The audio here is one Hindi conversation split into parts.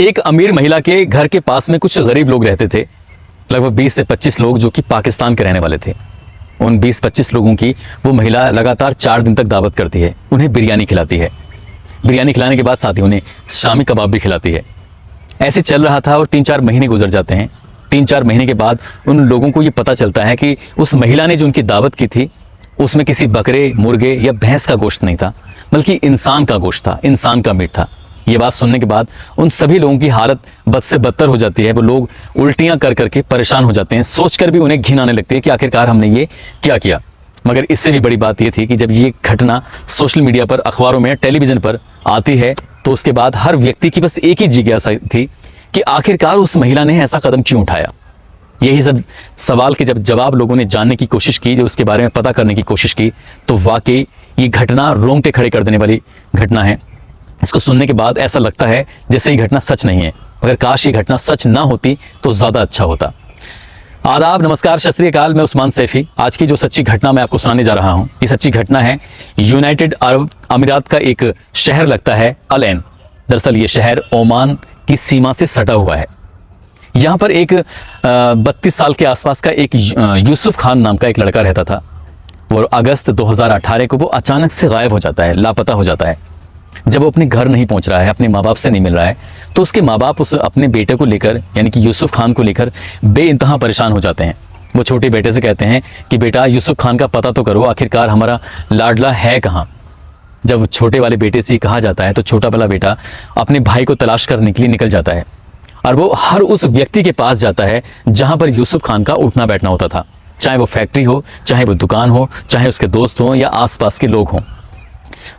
एक अमीर महिला के घर के पास में कुछ गरीब लोग रहते थे, लगभग 20 से 25 लोग, जो कि पाकिस्तान के रहने वाले थे। उन 20-25 लोगों की वो महिला लगातार 4 दिन तक दावत करती है, उन्हें बिरयानी खिलाती है। बिरयानी खिलाने के बाद साथ ही उन्हें शामी कबाब भी खिलाती है। ऐसे चल रहा था और 3-4 महीने गुजर जाते हैं। 3-4 महीने के बाद उन लोगों को ये पता चलता है कि उस महिला ने जो उनकी दावत की थी उसमें किसी बकरे, मुर्गे या भैंस का गोश्त नहीं था, बल्कि इंसान का गोश्त था, इंसान का मीट था। ये बात सुनने के बाद उन सभी लोगों की हालत बद से बदतर हो जाती है। वो लोग उल्टियां कर करके परेशान हो जाते हैं, सोचकर भी उन्हें घिन आने लगती है कि आखिरकार हमने ये क्या किया। मगर इससे भी बड़ी बात ये थी कि जब ये घटना सोशल मीडिया पर, अखबारों में, टेलीविजन पर आती है तो उसके बाद हर व्यक्ति की बस एक ही जिज्ञासा थी कि आखिरकार उस महिला ने ऐसा कदम क्यों उठाया। यही सब सवाल के जब जवाब लोगों ने जानने की कोशिश की, जो उसके बारे में पता करने की कोशिश की, तो वाकई ये घटना रोंगटे खड़े कर देने वाली घटना है। इसको सुनने के बाद ऐसा लगता है जैसे ये घटना सच नहीं है, मगर काश ये घटना सच ना होती तो ज्यादा अच्छा होता। आदाब, नमस्कार, सत श्री अकाल। मैं उस्मान सैफी। आज की जो सच्ची घटना मैं आपको सुनाने जा रहा हूं, ये सच्ची घटना है यूनाइटेड अरब अमीरात का एक शहर लगता है अल ऐन। दरअसल ये शहर ओमान की सीमा से सटा हुआ है। यहाँ पर एक 32 साल के आसपास का एक यूसुफ खान नाम का एक लड़का रहता था। वो अगस्त 2018 को वो अचानक से गायब हो जाता है, लापता हो जाता है। जब वो अपने घर नहीं पहुंच रहा है, अपने माँ बाप से नहीं मिल रहा है, तो उसके माँ बाप उस अपने बेटे को लेकर, यानी कि यूसुफ खान को लेकर बेइंतहा परेशान हो जाते हैं। वो छोटे बेटे से कहते हैं कि बेटा, यूसुफ खान का पता तो करो, आखिरकार हमारा लाडला है कहाँ। जब छोटे वाले बेटे से कहा जाता है तो छोटा वाला बेटा अपने भाई को तलाश करने के लिए निकल जाता है और वो हर उस व्यक्ति के पास जाता है जहां पर यूसुफ खान का उठना बैठना होता था, चाहे वो फैक्ट्री हो, चाहे वो दुकान हो, चाहे उसके दोस्त हों या आसपास के लोग हों।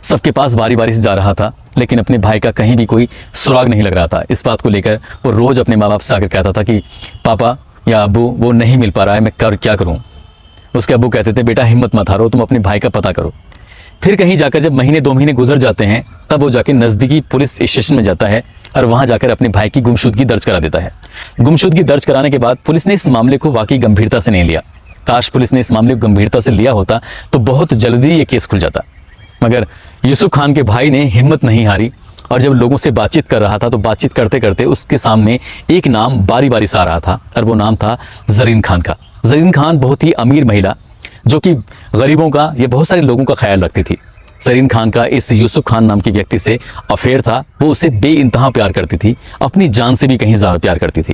सबके पास बारी बारी से जा रहा था, लेकिन अपने भाई का कहीं भी कोई सुराग नहीं लग रहा था। इस बात को लेकर वो रोज अपने माँ बाप से आकर कहता था कि पापा या अब्बू, वो नहीं मिल पा रहा है, मैं क्या करूं। उसके अब्बू कहते थे, बेटा हिम्मत मत हारो, तुम अपने भाई का पता करो। फिर कहीं जाकर जब महीने 2 महीने गुजर जाते हैं, तब वो जाके नजदीकी पुलिस स्टेशन में जाता है और वहां जाकर अपने भाई की गुमशुदगी दर्ज करा देता है। गुमशुदगी दर्ज कराने के बाद पुलिस ने इस मामले को वाकई गंभीरता से नहीं लिया। काश पुलिस ने इस मामले को गंभीरता से लिया होता तो बहुत जल्दी ये केस खुल जाता। मगर यूसुफ खान के भाई ने हिम्मत नहीं हारी और जब लोगों से बातचीत कर रहा था तो बातचीत करते करते उसके सामने एक नाम बारी बारी से आ रहा था और वो नाम था ज़रीन खान का। ज़रीन खान बहुत ही अमीर महिला, जो कि गरीबों का या बहुत सारे लोगों का ख्याल रखती थी। ज़रीन खान का इस यूसुफ खान नाम के व्यक्ति से अफेयर था। वो उसे बेइंतहा प्यार करती थी, अपनी जान से भी कहीं ज़्यादा प्यार करती थी।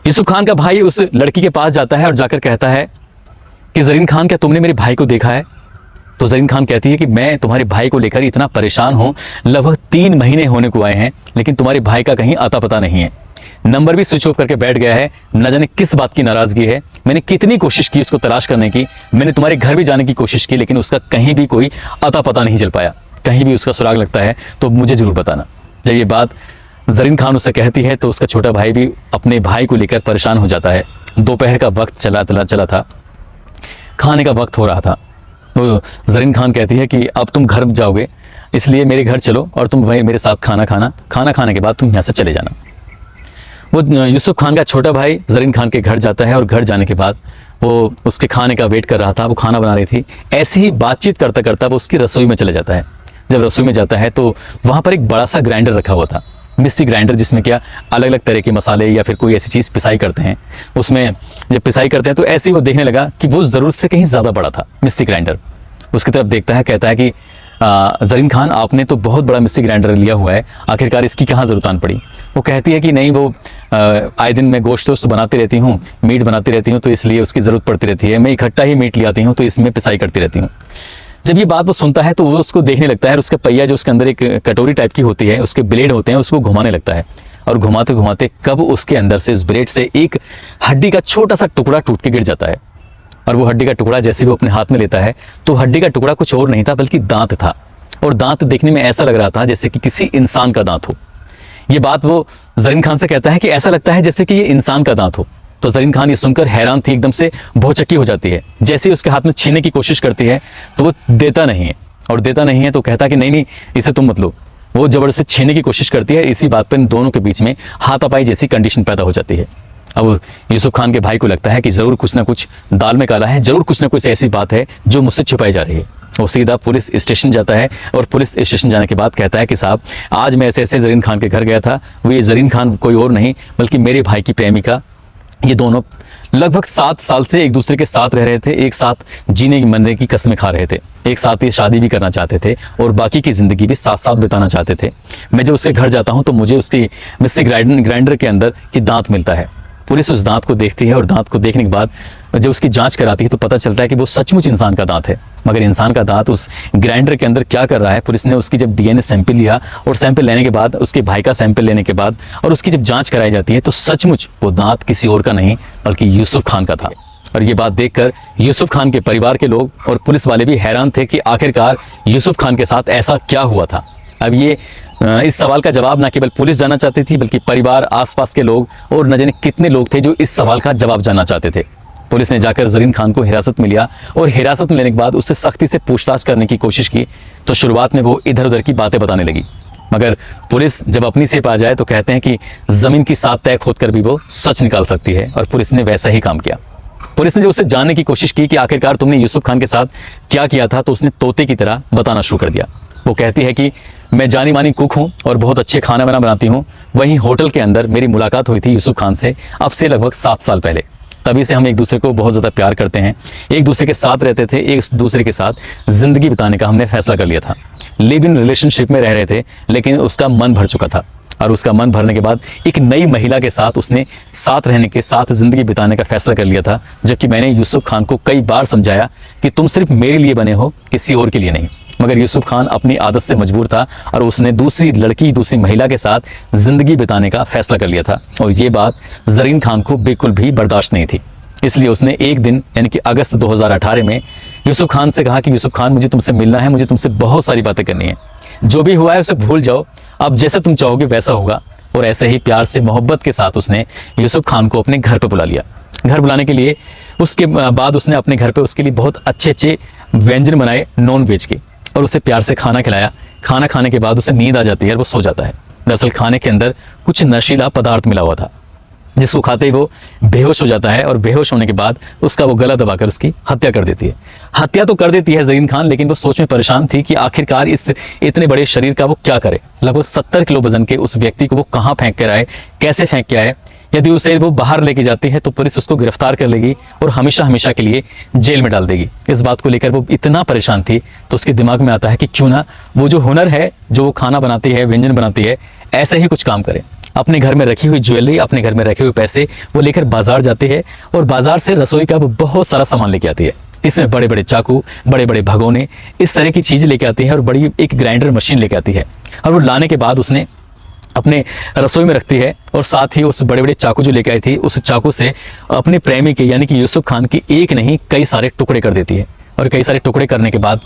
यूसुफ खान का भाई उस लड़की के पास जाता है और जाकर कहता है कि ज़रीन खान, क्या तुमने मेरे भाई को देखा है? तो ज़रीन खान कहती है कि मैं तुम्हारे भाई को लेकर इतना परेशान हूं, लगभग 3 महीने होने को आए हैं, लेकिन तुम्हारे भाई का कहीं आता पता नहीं है। नंबर भी स्विच ऑफ करके बैठ गया है, न जाने किस बात की नाराजगी है। मैंने कितनी कोशिश की उसको तलाश करने की, मैंने तुम्हारे घर भी जाने की कोशिश की, लेकिन उसका कहीं भी कोई आता पता नहीं चल पाया। कहीं भी उसका सुराग लगता है तो मुझे जरूर बताना। जब ये बात ज़रीन खान उससे कहती है तो उसका छोटा भाई भी अपने भाई को लेकर परेशान हो जाता है। दोपहर का वक्त चला था, खाने का वक्त हो रहा था। वो ज़रीन खान कहती है कि अब तुम घर जाओगे, इसलिए मेरे घर चलो और तुम वहीं मेरे साथ खाना खाने के बाद तुम यहाँ से चले जाना। वो यूसुफ खान का छोटा भाई ज़रीन खान के घर जाता है और घर जाने के बाद वो उसके खाने का वेट कर रहा था। वो खाना बना रही थी। ऐसी ही बातचीत करता करता वो उसकी रसोई में चले जाता है। जब रसोई में जाता है तो वहाँ पर एक बड़ा सा ग्राइंडर रखा हुआ था, मिक्सी ग्राइंडर, जिसमें क्या अलग अलग तरह के मसाले या फिर कोई ऐसी चीज़ पिसाई करते हैं। उसमें जब पिसाई करते हैं तो ऐसे ही वो देखने लगा कि वो ज़रूरत से कहीं ज़्यादा बड़ा था मिक्सी ग्राइंडर। उसकी तरफ देखता है, कहता है कि ज़रीन खान, आपने तो बहुत बड़ा मिक्सी ग्राइंडर लिया हुआ है, आखिरकार इसकी कहाँ ज़रूरत आन पड़ी? वो कहती है कि नहीं, वो आए दिन मैं गोश्त बनाती रहती हूँ, मीट बनाती रहती हूँ, तो इसलिए उसकी ज़रूरत पड़ती रहती है। मैं इकट्ठा ही मीट ले आती हूँ तो इसमें पिसाई करती रहती हूँ। जब ये बात वो सुनता है तो वो उसको देखने लगता है और उसका पहिया, जो उसके अंदर एक कटोरी टाइप की होती है, उसके ब्लेड होते हैं, उसको घुमाने लगता है। और घुमाते घुमाते कब उसके अंदर से, उस ब्लेड से एक हड्डी का छोटा सा टुकड़ा टूट के गिर जाता है। और वो हड्डी का टुकड़ा जैसे वो अपने हाथ में लेता है तो हड्डी का टुकड़ा कुछ और नहीं था बल्कि दांत था। और दांत देखने में ऐसा लग रहा था जैसे कि किसी इंसान का दांत हो। ये बात वो ज़रीन खान से कहता है कि ऐसा लगता है जैसे कि ये इंसान का दांत हो। तो ज़रीन खान ये सुनकर हैरान थी, एकदम से भौचक्की हो जाती है। जैसे ही उसके हाथ में छीनने की कोशिश करती है तो वो देता नहीं है, और देता नहीं है तो कहता कि नहीं, इसे तुम मत लो। वो जबरदस्ती छीनने की कोशिश करती है। इसी बात पर इन दोनों के बीच में हाथापाई जैसी कंडीशन पैदा हो जाती है। अब यूसुफ खान के भाई को लगता है कि जरूर कुछ ना कुछ दाल में काला है, जरूर कुछ ना कुछ ऐसी बात है जो मुझसे छुपाई जा रही है। वो सीधा पुलिस स्टेशन जाता है और पुलिस स्टेशन जाने के बाद कहता है कि साहब आज मैं ऐसे ऐसे जरीन खान के घर गया था, वो ये जरीन खान कोई और नहीं बल्कि मेरे भाई की प्रेमिका, ये दोनों लगभग 7 साल से एक दूसरे के साथ रह रहे थे, एक साथ जीने मरने की कस्में खा रहे थे, एक साथ ही शादी भी करना चाहते थे और बाकी की ज़िंदगी भी साथ साथ बिताना चाहते थे। मैं जब उसके घर जाता हूँ तो मुझे उसकी मिक्सी ग्राइंडर के अंदर की दांत मिलता है। पुलिस उस दांत को देखती है और दांत को देखने के बाद जब उसकी जांच कराती है तो पता चलता है कि वो सचमुच इंसान का दांत है। मगर इंसान का दांत उस ग्राइंडर के अंदर क्या कर रहा है, पुलिस ने उसकी जब डीएनए सैंपल लिया और सैंपल लेने के बाद उसके भाई का सैंपल लेने के बाद और उसकी जब जांच कराई जाती है तो सचमुच वो दांत किसी और का नहीं बल्कि यूसुफ खान का था। और ये बात देखकर यूसुफ खान के परिवार के लोग और पुलिस वाले भी हैरान थे कि आखिरकार यूसुफ खान के साथ ऐसा क्या हुआ था। अब ये इस सवाल का जवाब ना केवल पुलिस जानना चाहती थी बल्कि परिवार, आसपास के लोग और न जाने कितने लोग थे जो इस सवाल का जवाब जानना चाहते थे। पुलिस ने जाकर जरीन खान को हिरासत में लिया और हिरासत में लेने के बाद उससे सख्ती से पूछताछ करने की कोशिश की तो शुरुआत में वो इधर उधर की बातें बताने लगी। मगर पुलिस जब अपनी सेप आ जाए तो कहते हैं कि जमीन की 7 तह खोद कर भी वो सच निकाल सकती है और पुलिस ने वैसा ही काम किया। पुलिस ने जो उससे जानने की कोशिश की कि आखिरकार तुमने यूसुफ खान के साथ क्या किया था तो उसने तोते की तरह बताना शुरू कर दिया। वो कहती है कि मैं जानी मानी कुक हूँ और बहुत अच्छे खाना बनाती हूँ। वहीं होटल के अंदर मेरी मुलाकात हुई थी यूसुफ खान से अब से लगभग 7 साल पहले। तभी से हम एक दूसरे को बहुत ज़्यादा प्यार करते हैं, एक दूसरे के साथ रहते थे, एक दूसरे के साथ ज़िंदगी बिताने का हमने फैसला कर लिया था। लिव इन रिलेशनशिप में रह रहे थे लेकिन उसका मन भर चुका था और उसका मन भरने के बाद एक नई महिला के साथ उसने साथ रहने के साथ ज़िंदगी बिताने का फैसला कर लिया था। जबकि मैंने यूसुफ खान को कई बार समझाया कि तुम सिर्फ मेरे लिए बने हो, किसी और के लिए नहीं। मगर यूसुफ खान अपनी आदत से मजबूर था और उसने दूसरी महिला के साथ ज़िंदगी बिताने का फैसला कर लिया था और ये बात जरीन खान को बिल्कुल भी बर्दाश्त नहीं थी। इसलिए उसने एक दिन यानी कि अगस्त 2018 में यूसुफ खान से कहा कि यूसुफ खान मुझे तुमसे मिलना है, मुझे तुमसे बहुत सारी बातें करनी है, जो भी हुआ है उसे भूल जाओ, अब जैसा तुम चाहोगे वैसा होगा। और ऐसे ही प्यार से मोहब्बत के साथ उसने यूसुफ खान को अपने घर पर बुला लिया। घर बुलाने के लिए उसके बाद उसने अपने घर पे उसके लिए बहुत अच्छे व्यंजन बनाए नॉन वेज के और उसे प्यार से खाना खिलाया। खाना खाने के बाद उसे नींद आ जाती है और वो सो जाता है। दरअसल खाने के अंदर कुछ नशीला पदार्थ मिला हुआ था जिसको खाते ही वो बेहोश हो जाता है और बेहोश होने के बाद उसका वो गला दबाकर उसकी हत्या कर देती है। हत्या तो कर देती है जरीन खान, लेकिन वो सोच में परेशान थी कि आखिरकार इस इतने बड़े शरीर का वो क्या करे। लगभग 70 किलो वजन के उस व्यक्ति को वो कहाँ फेंक कर आए, कैसे फेंक के आए। यदि उसे वो बाहर लेके जाती है तो पुलिस उसको गिरफ्तार कर लेगी और हमेशा हमेशा के लिए जेल में डाल देगी। इस बात को लेकर वो इतना परेशान थी तो उसके दिमाग में आता है कि क्यों ना वो जो हुनर है, जो वो खाना बनाती है, व्यंजन बनाती है, ऐसे ही कुछ काम करे। अपने घर में रखी हुई ज्वेलरी, अपने घर में रखे हुए पैसे वो लेकर बाजार जाती है और बाजार से रसोई का वो बहुत सारा सामान लेके आती है। इसमें बड़े बड़े चाकू, बड़े बड़े भगोने, इस तरह की चीज़ें लेके आती है और बड़ी एक ग्राइंडर मशीन लेके आती है और वो लाने के बाद उसने अपने रसोई में रखती है और साथ ही उस बड़े बड़े चाकू जो लेके आई थी उस चाकू से अपने प्रेमी के यानी कि यूसुफ खान की एक नहीं कई सारे टुकड़े कर देती है। और कई सारे टुकड़े करने के बाद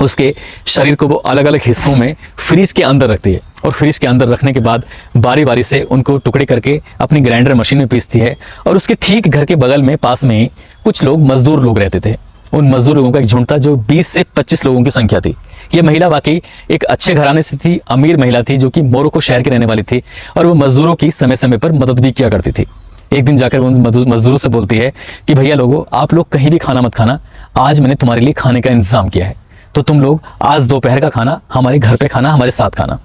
उसके शरीर को वो अलग अलग हिस्सों में फ्रीज के अंदर रखती है और फ्रीज के अंदर रखने के बाद बारी बारी से उनको टुकड़े करके अपनी ग्राइंडर मशीन में पीसती है। और उसके ठीक घर के बगल में पास में ही कुछ लोग मजदूर लोग रहते थे। उन मजदूर लोगों का एक झुंड था जो 20 से 25 लोगों की संख्या थी। ये महिला वाकई एक अच्छे घराने से थी, अमीर महिला थी जो कि मोरक्को शहर की रहने वाली थी और वो मजदूरों की समय समय पर मदद भी किया करती थी। एक दिन जाकर वो उन मजदूरों से बोलती है कि भैया लोगों, आप लोग कहीं भी खाना मत खाना, आज मैंने तुम्हारे लिए खाने का इंतजाम किया है, तो तुम लोग आज दोपहर का खाना हमारे घर पे खाना, हमारे साथ खाना।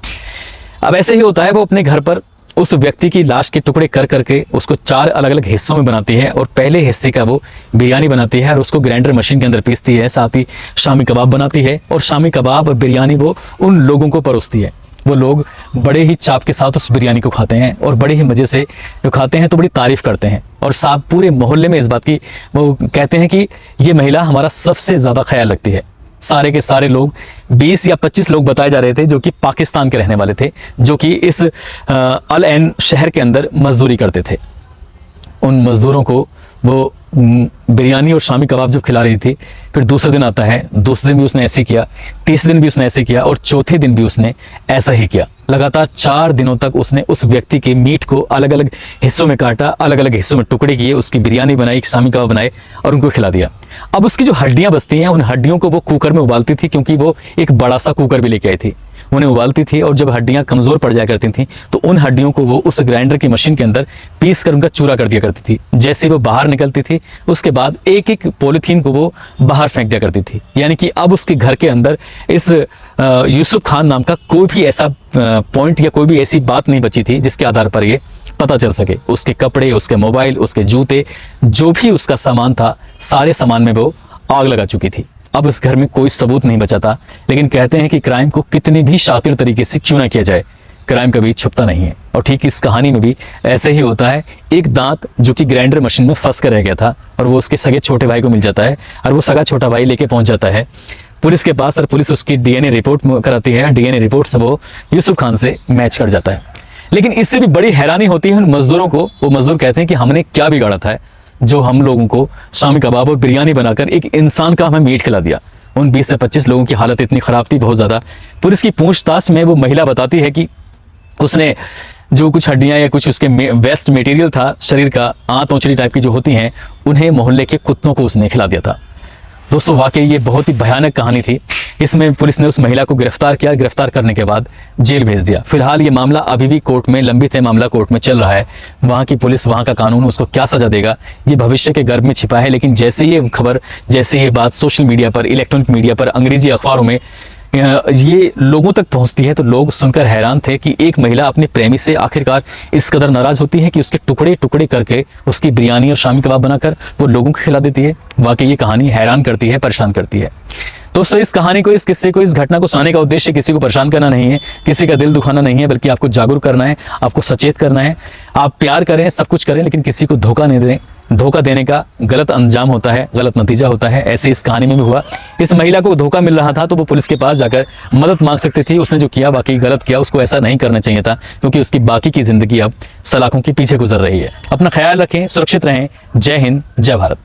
अब ऐसे ही होता है, वो अपने घर पर उस व्यक्ति की लाश के टुकड़े कर करके उसको 4 अलग अलग हिस्सों में बनाती है और पहले हिस्से का वो बिरयानी बनाती है और उसको ग्राइंडर मशीन के अंदर पीसती है। साथ ही शामी कबाब बनाती है और शामी कबाब और बिरयानी वो उन लोगों को परोसती है। वो लोग बड़े ही चाप के साथ उस बिरयानी को खाते हैं और बड़े ही मज़े से खाते हैं, तो बड़ी तारीफ करते हैं और साहब पूरे मोहल्ले में इस बात की वो कहते हैं कि ये महिला हमारा सबसे ज़्यादा ख्याल रखती है। सारे के सारे लोग 20 या 25 लोग बताए जा रहे थे जो कि पाकिस्तान के रहने वाले थे, जो कि इस अल ऐन शहर के अंदर मजदूरी करते थे। उन मजदूरों को वो बिरयानी और शामी कबाब जब खिला रही थी, फिर दूसरे दिन आता है, दूसरे दिन भी उसने ऐसे किया, तीसरे दिन भी उसने ऐसे किया और चौथे दिन भी उसने ऐसा ही किया। लगातार 4 दिनों तक उसने उस व्यक्ति के मीट को अलग अलग हिस्सों में काटा, अलग अलग हिस्सों में टुकड़े किए, उसकी बिरयानी बनाई, शामी कबाब बनाए और उनको खिला दिया। अब उसकी जो हड्डियां बचती हैं, उन हड्डियों को वो कुकर में उबालती थी, क्योंकि वो एक बड़ा सा कुकर भी लेके आई थी। उन्हें उबालती थी और जब हड्डियां कमज़ोर पड़ जाया करती थी तो उन हड्डियों को वो उस ग्राइंडर की मशीन के अंदर पीस कर उनका चूरा कर दिया करती थी। जैसे वो बाहर निकलती थी उसके बाद एक एक पॉलीथीन को वो बाहर फेंक दिया करती थी। यानी कि अब उसके घर के अंदर इस यूसुफ खान नाम का कोई भी ऐसा पॉइंट या कोई भी ऐसी बात नहीं बची थी जिसके आधार पर ये पता चल सके। उसके कपड़े, उसके मोबाइल, उसके जूते, जो भी उसका सामान था, सारे सामान में वो आग लगा चुकी थी। अब इस घर में कोई सबूत नहीं बचा था। लेकिन कहते हैं कि क्राइम को कितनी भी शातिर तरीके से क्यों ना किया जाए, क्राइम कभी छुपता नहीं है। और ठीक इस कहानी में भी ऐसे ही होता है। एक दांत जो कि ग्राइंडर मशीन में फंस कर रह गया था और वो उसके सगे छोटे भाई को मिल जाता है और वो सगा छोटा भाई लेके पहुंच जाता है पुलिस के पास और पुलिस उसकी डीएनए रिपोर्ट कराती है। डीएनए रिपोर्ट से वो यूसुफ खान से मैच कर जाता है। लेकिन इससे भी बड़ी हैरानी होती है उन मजदूरों को। वो मजदूर कहते हैं कि हमने क्या बिगाड़ा था जो हम लोगों को शामी कबाब और बिरयानी बनाकर एक इंसान का हमें मीट खिला दिया। उन 20 से 25 लोगों की हालत इतनी खराब थी, बहुत ज़्यादा। पुलिस की पूछताछ में वो महिला बताती है कि उसने जो कुछ हड्डियां या कुछ उसके वेस्ट मटेरियल था शरीर का, आंत ओंचड़ी टाइप की जो होती हैं, उन्हें मोहल्ले के कुत्तों को उसने खिला दिया था। दोस्तों वाकई ये बहुत ही भयानक कहानी थी। इसमें पुलिस ने उस महिला को गिरफ्तार किया। गिरफ्तार करने के बाद जेल भेज दिया। फिलहाल ये मामला अभी भी कोर्ट में लंबित है, मामला कोर्ट में चल रहा है। वहाँ की पुलिस, वहाँ का कानून उसको क्या सजा देगा ये भविष्य के गर्भ में छिपा है। लेकिन जैसे ये खबर, जैसे ये बात सोशल मीडिया पर, इलेक्ट्रॉनिक मीडिया पर, अंग्रेजी अखबारों में ये लोगों तक पहुंचती है तो लोग सुनकर हैरान थे कि एक महिला अपने प्रेमी से आखिरकार इस कदर नाराज होती है कि उसके टुकड़े टुकड़े करके उसकी बिरयानी और शामी कबाब बनाकर वो लोगों को खिला देती है। वाकई ये कहानी हैरान करती है, परेशान करती है। दोस्तों इस कहानी को, इस किस्से को, इस घटना को सुनाने का उद्देश्य किसी को परेशान करना नहीं है, किसी का दिल दुखाना नहीं है, बल्कि आपको जागरूक करना है, आपको सचेत करना है। आप प्यार करें, सब कुछ करें, लेकिन किसी को धोखा नहीं दें। धोखा देने का गलत अंजाम होता है, गलत नतीजा होता है। ऐसे इस कहानी में भी हुआ। इस महिला को धोखा मिल रहा था तो वो पुलिस के पास जाकर मदद मांग सकती थी। उसने जो किया वाकई गलत किया, उसको ऐसा नहीं करना चाहिए था, क्योंकि उसकी बाकी की जिंदगी अब सलाखों के पीछे गुजर रही है। अपना ख्याल रखें, सुरक्षित रहें। जय हिंद, जय भारत।